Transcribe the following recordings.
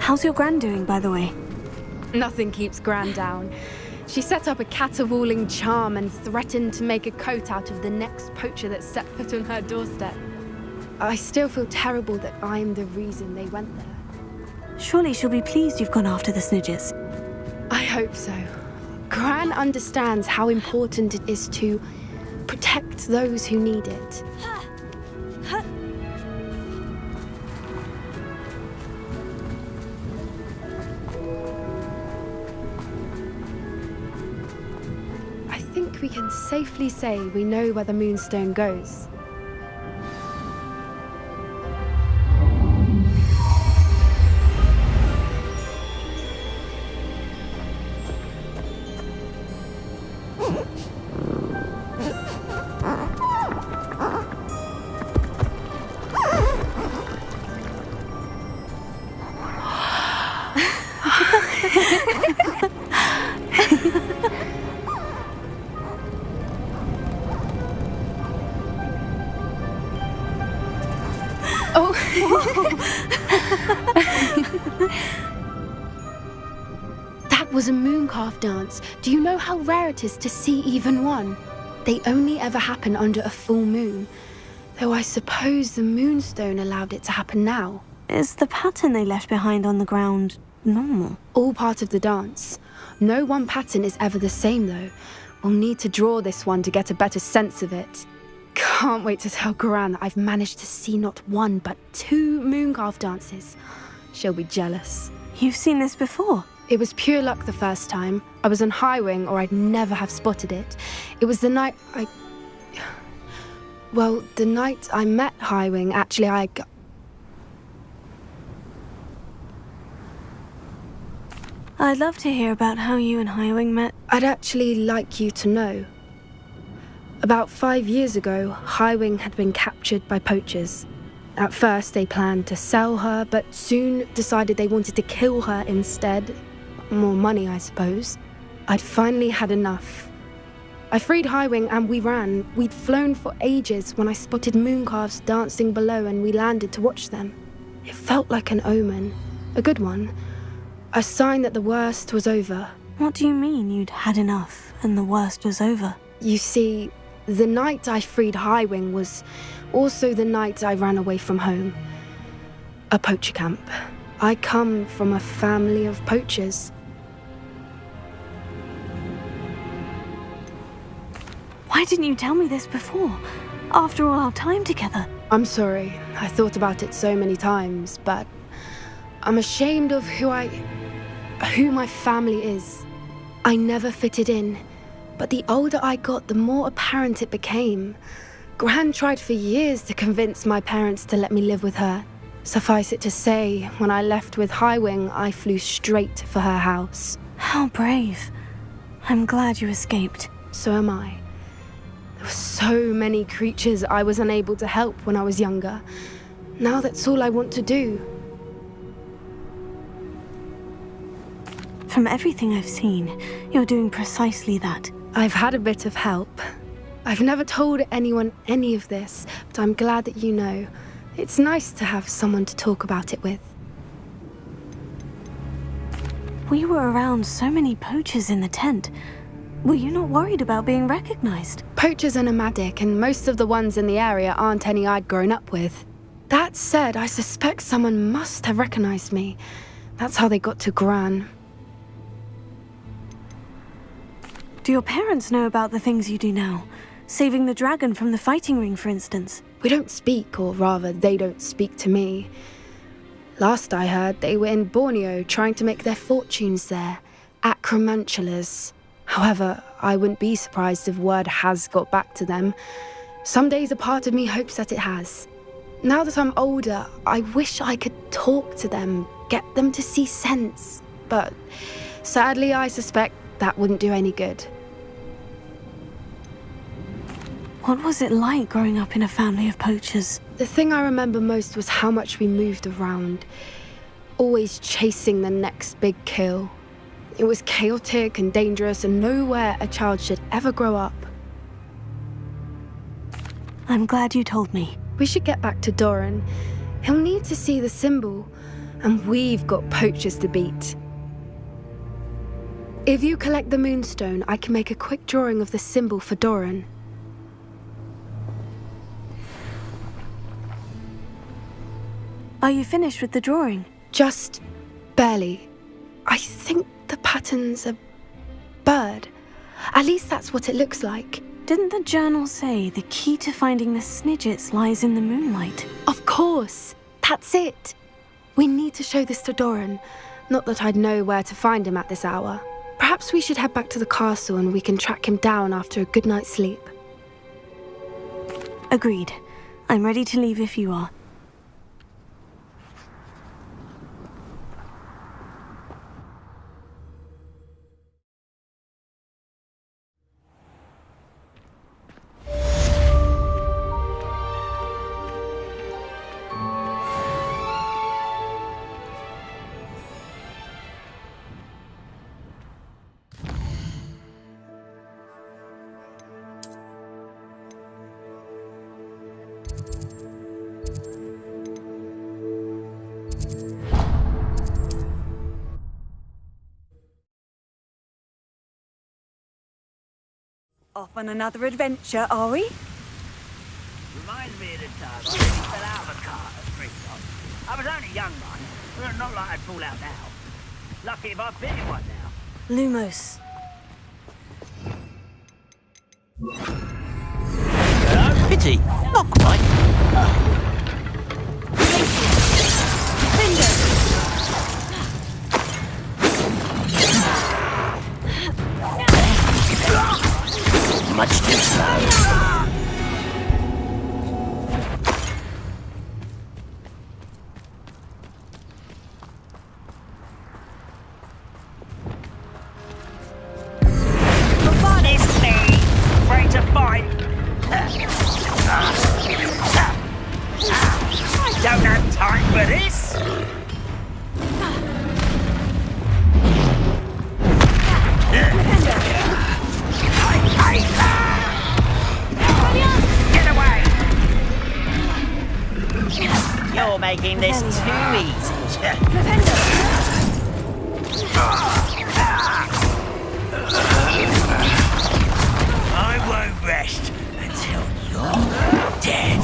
How's your Gran doing, by the way? Nothing keeps Gran down. She set up a caterwauling charm and threatened to make a coat out of the next poacher that set foot on her doorstep. I still feel terrible that I'm the reason they went there. Surely she'll be pleased you've gone after the Snidges. I hope so. Gran understands how important it is to protect those who need it. I think we can safely say we know where the Moonstone goes. That was a mooncalf dance. Do you know how rare it is to see even one? They only ever happen under a full moon. Though I suppose the Moonstone allowed it to happen now. Is the pattern they left behind on the ground normal? All part of the dance. No one pattern is ever the same, though. We'll need to draw this one to get a better sense of it. Can't wait to tell Gran that I've managed to see not one, but 2 mooncalf dances. She'll be jealous. You've seen this before? It was pure luck the first time. I was on Highwing, or I'd never have spotted it. It was the night the night I met Highwing, actually, I'd love to hear about how you and Highwing met. I'd actually like you to know. About 5 years ago, Highwing had been captured by poachers. At first, they planned to sell her, but soon decided they wanted to kill her instead. More money, I suppose. I'd finally had enough. I freed Highwing and we ran. We'd flown for ages when I spotted mooncalves dancing below and we landed to watch them. It felt like an omen. A good one. A sign that the worst was over. What do you mean you'd had enough and the worst was over? You see, the night I freed Highwing was also the night I ran away from home. A poacher camp. I come from a family of poachers. Why didn't you tell me this before? After all our time together. I'm sorry. I thought about it so many times, but I'm ashamed of who my family is. I never fitted in, but the older I got, the more apparent it became. Gran tried for years to convince my parents to let me live with her. Suffice it to say, when I left with Highwing, I flew straight for her house. How brave. I'm glad you escaped. So am I. There were so many creatures I was unable to help when I was younger. Now that's all I want to do. From everything I've seen, you're doing precisely that. I've had a bit of help. I've never told anyone any of this, but I'm glad that you know. It's nice to have someone to talk about it with. We were around so many poachers in the tent. Were you not worried about being recognized? Poachers are nomadic, and most of the ones in the area aren't any I'd grown up with. That said, I suspect someone must have recognized me. That's how they got to Gran. Do your parents know about the things you do now? Saving the dragon from the fighting ring, for instance? We don't speak, or rather, they don't speak to me. Last I heard, they were in Borneo trying to make their fortunes there. Acromantulas. However, I wouldn't be surprised if word has got back to them. Some days a part of me hopes that it has. Now that I'm older, I wish I could talk to them, get them to see sense. But sadly, I suspect that wouldn't do any good. What was it like growing up in a family of poachers? The thing I remember most was how much we moved around, always chasing the next big kill. It was chaotic and dangerous, and nowhere a child should ever grow up. I'm glad you told me. We should get back to Doran. He'll need to see the symbol. and we've got poachers to beat. If you collect the moonstone, I can make a quick drawing of the symbol for Doran. Are you finished with the drawing? Just barely. I think the pattern's a bird. At least that's what it looks like. Didn't the journal say the key to finding the Snidgets lies in the moonlight? Of course! That's it! We need to show this to Doran. Not that I'd know where to find him at this hour. Perhaps we should head back to the castle and we can track him down after a good night's sleep. Agreed. I'm ready to leave if you are. Off on another adventure, are we? Reminds me of the time I nearly fell out of a cart at Springtop. I was only a young one, but not like I'd fall out now. Lucky if I've been in one now. Lumos. Hello? Pity. Not quite. Much too slow. It's me, ready to fight. I don't have time for this. Get away! You're making this too easy. I won't rest until you're dead.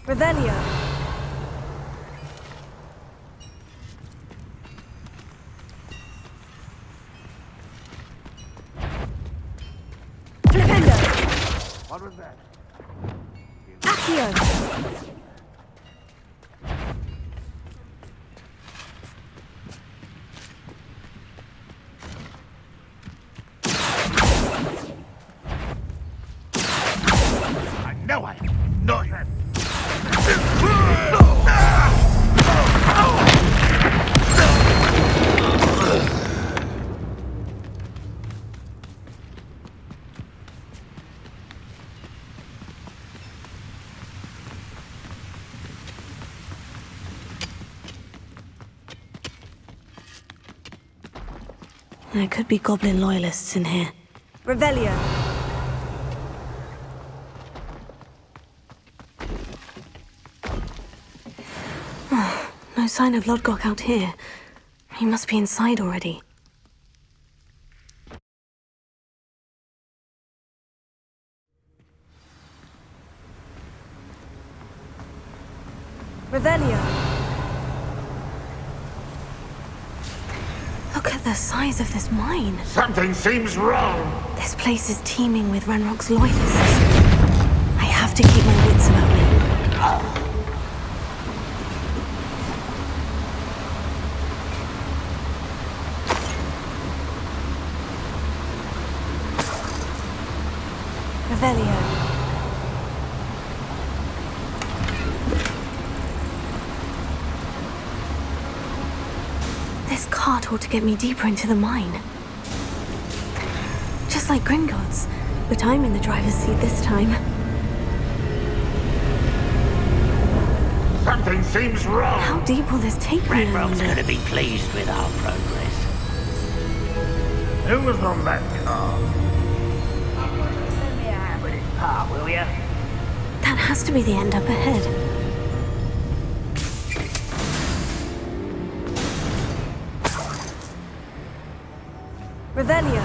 Revelio. Flipendo. What was that? Accio. I know I am not. There could be goblin loyalists in here. Revelio. No sign of Lodgok out here. He must be inside already. Revelio. Look at the size of this mine. Something seems wrong. This place is teeming with Ranrock's loyalists. I have to keep my wits about me. Revelio. This cart ought to get me deeper into the mine. Just like Gringotts, but I'm in the driver's seat this time. Something seems wrong. How deep will this take me, I Ranrock's wonder? going to be pleased with our progress. Who was on that car? Let me out with this part, will ya? That has to be the end up ahead. Revelio.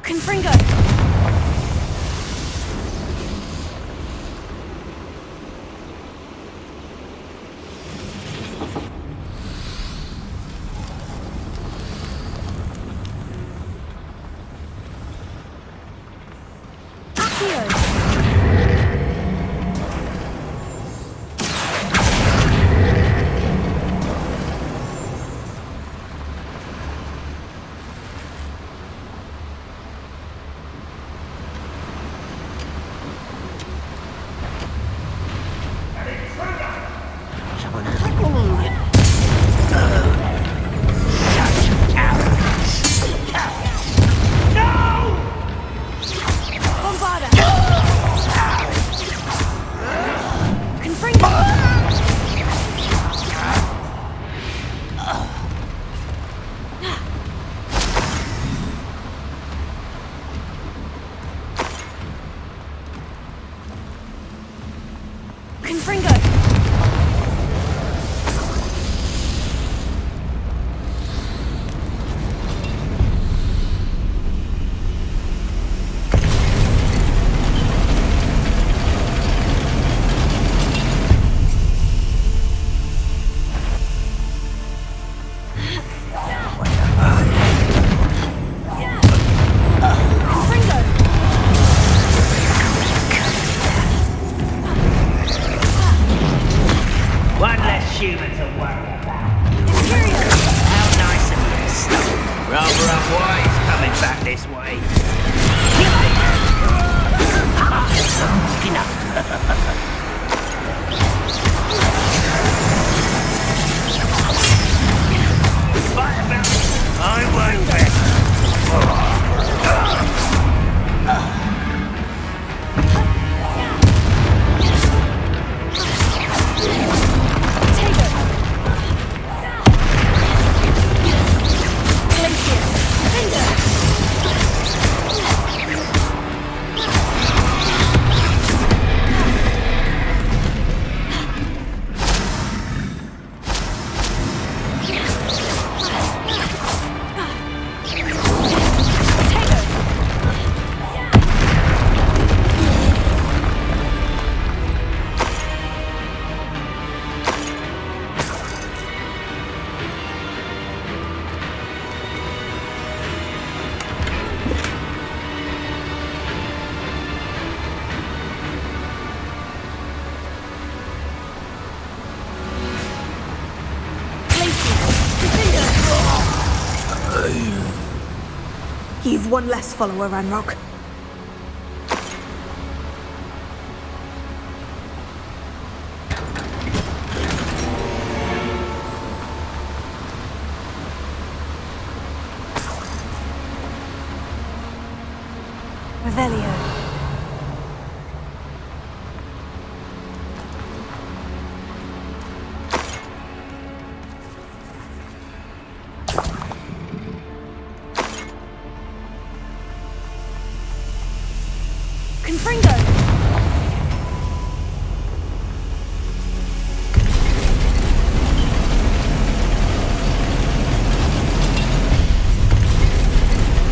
Confringo. Someone has such arrogance. Bombarda. Confringo. Confringo. One less human to worry about. How nice of you to stop. Rather unwise coming back this way. Enough. Fight about it. I won't bet. You've one less follower, Ranrock. Revelio. Confringo.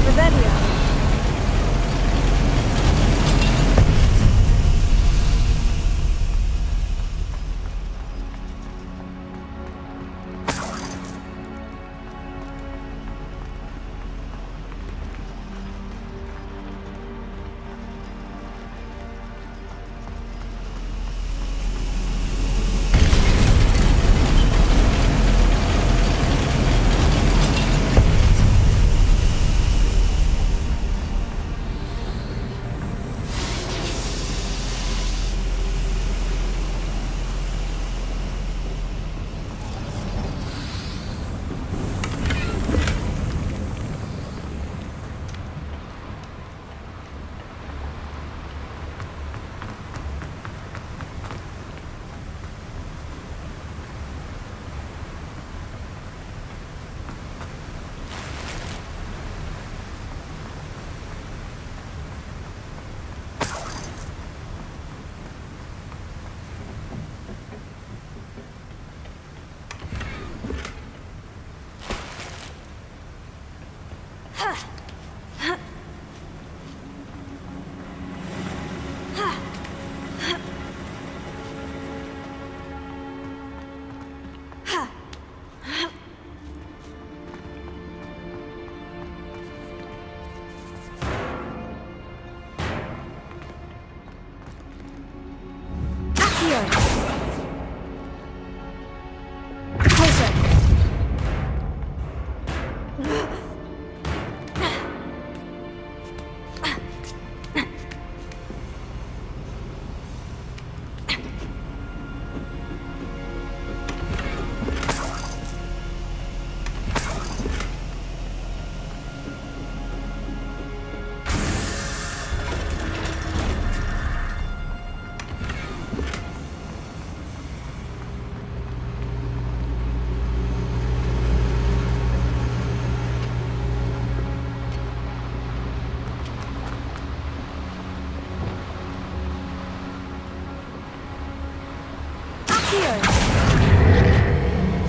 Revelio.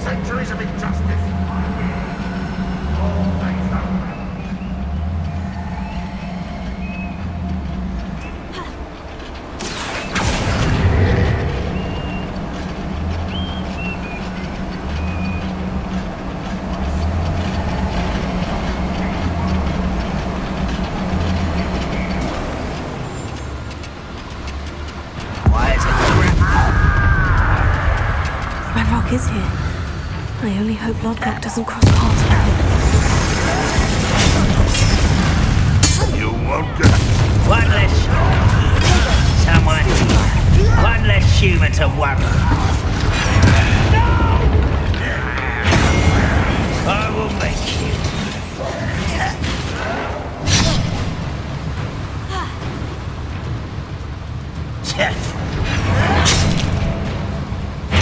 Centuries of injustice. Always Ranrock is here. I only hope Lodgok doesn't cross paths with him. You won't get. One less someone here. One less human to worry. I will make you.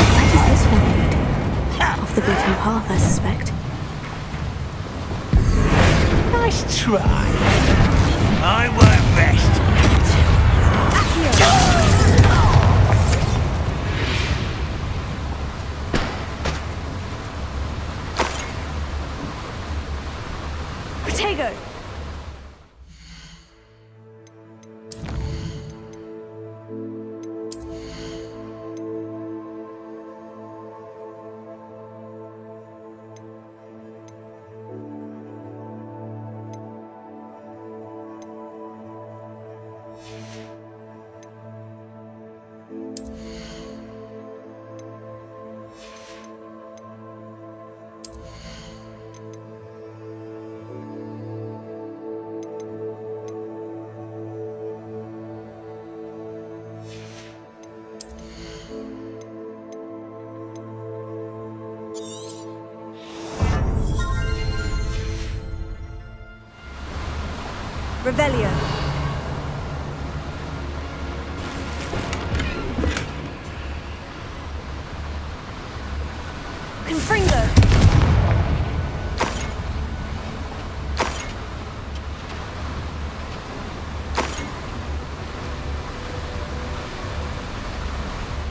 Where does this one lead? Off the beaten path, I suspect. Nice try. I won't rest. Protego! Revelio. Confringo.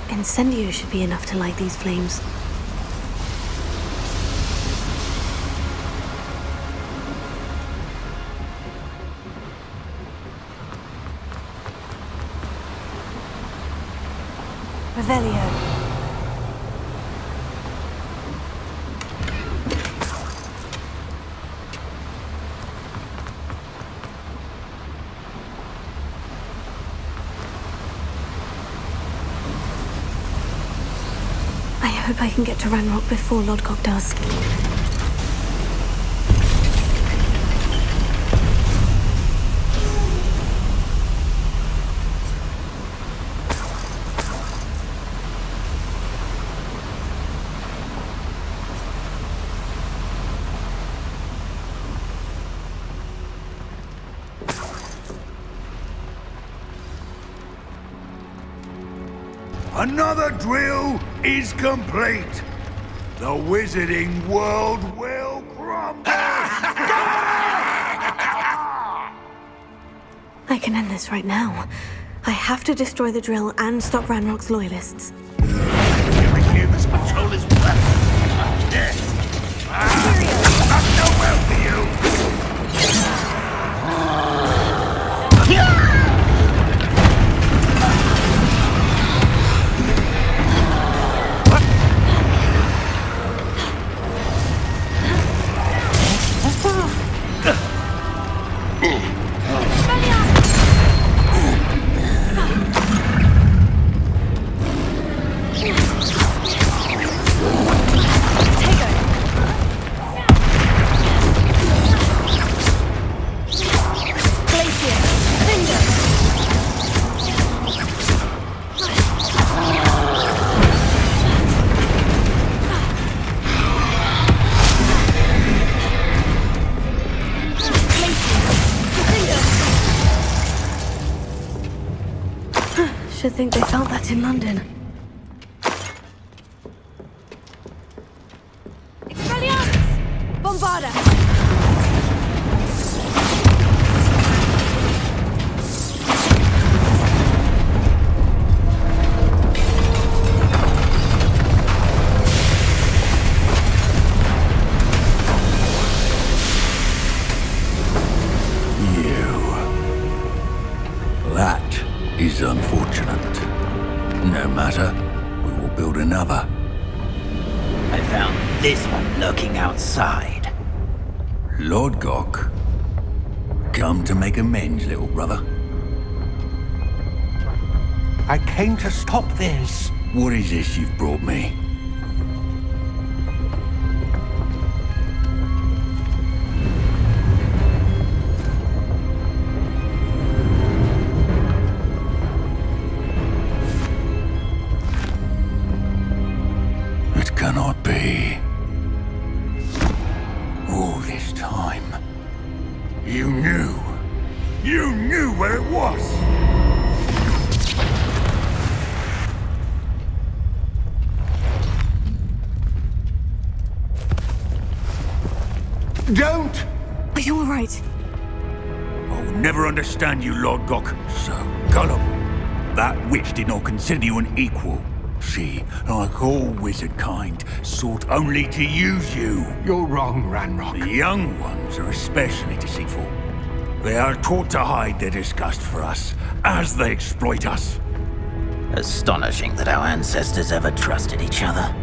Incendio should be enough to light these flames. Revelio. I hope I can get to Ranrock before Lodgok does. Another drill is complete. The wizarding world will crumble. I can end this right now. I have to destroy the drill and stop Ranrock's loyalists. I hear this patrol is left. Not so well for you. Should think they felt that in London. Expelliarmus! Bombarda! That is unfortunate. No matter, we will build another. I found this one lurking outside. Lord Gok, come to make amends, little brother. I came to stop this. What is this you've brought me? It cannot be. All this time, you knew. You knew where it was! Don't! Are you all right? I'll never understand you, Lord Gok. So gullible. That witch did not consider you an equal. She, like all wizard kind, sought only to use you. You're wrong, Ranrock. The young ones are especially deceitful. They are taught to hide their disgust for us, as they exploit us. Astonishing that our ancestors ever trusted each other.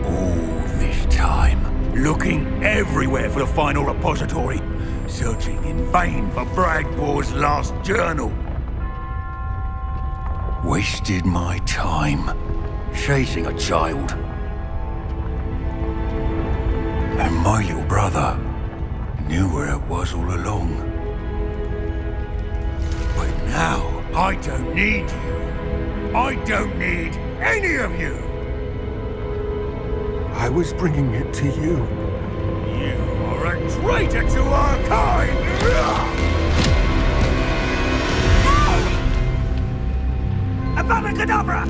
All this time, looking everywhere for the final repository, searching in vain for Bragbor's last journal. Wasted my time chasing a child. And my little brother knew where it was all along. But now, I don't need you. I don't need any of you. I was bringing it to you. You are a traitor to our kind! Abracadabra!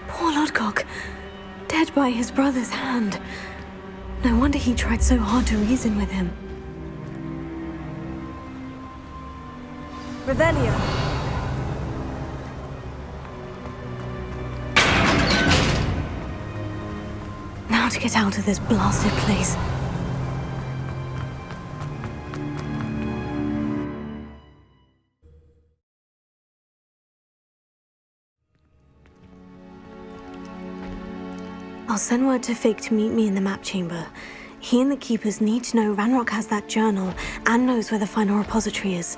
Poor Lodgok, dead by his brother's hand. No wonder he tried so hard to reason with him. Revelio. Now to get out of this blasted place. I'll send word to Fig to meet me in the map chamber. He and the keepers need to know Ranrock has that journal and knows where the final repository is.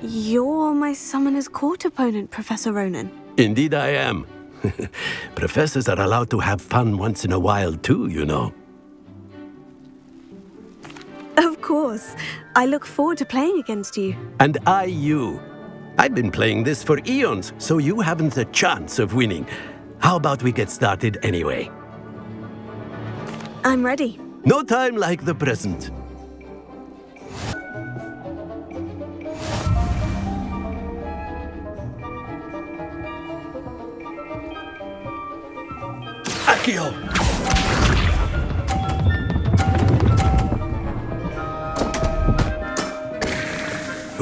You're my Summoner's Court opponent, Professor Ronan. Indeed I am. Professors are allowed to have fun once in a while too, you know. Of course. I look forward to playing against you. And I you. I've been playing this for eons, so you haven't a chance of winning. How about we get started anyway? I'm ready. No time like the present. Accio!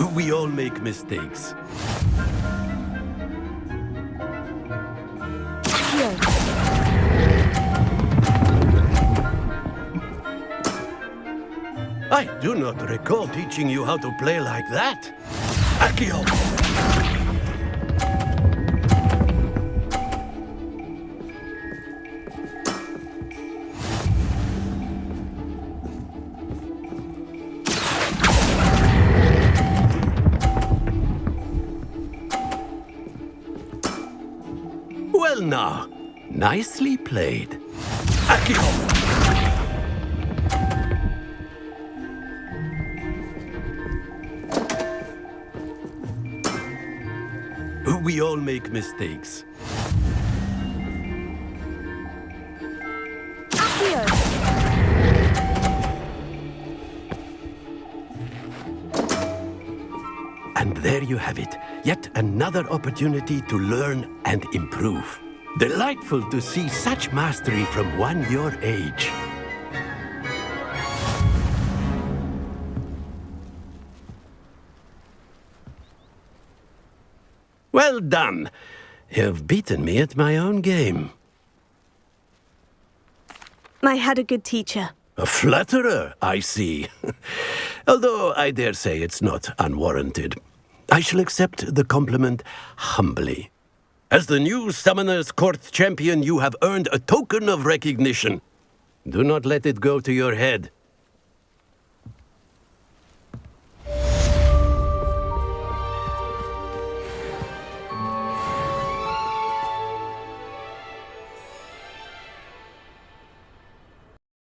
We all make mistakes. I do not recall teaching you how to play like that. Accio! Well now, nicely played. Accio! We all make mistakes. And there you have it. Yet another opportunity to learn and improve. Delightful to see such mastery from one your age. Well done. You've beaten me at my own game. I had a good teacher. A flatterer, I see. Although I dare say it's not unwarranted. I shall accept the compliment humbly. As the new Summoner's Court champion, you have earned a token of recognition. Do not let it go to your head.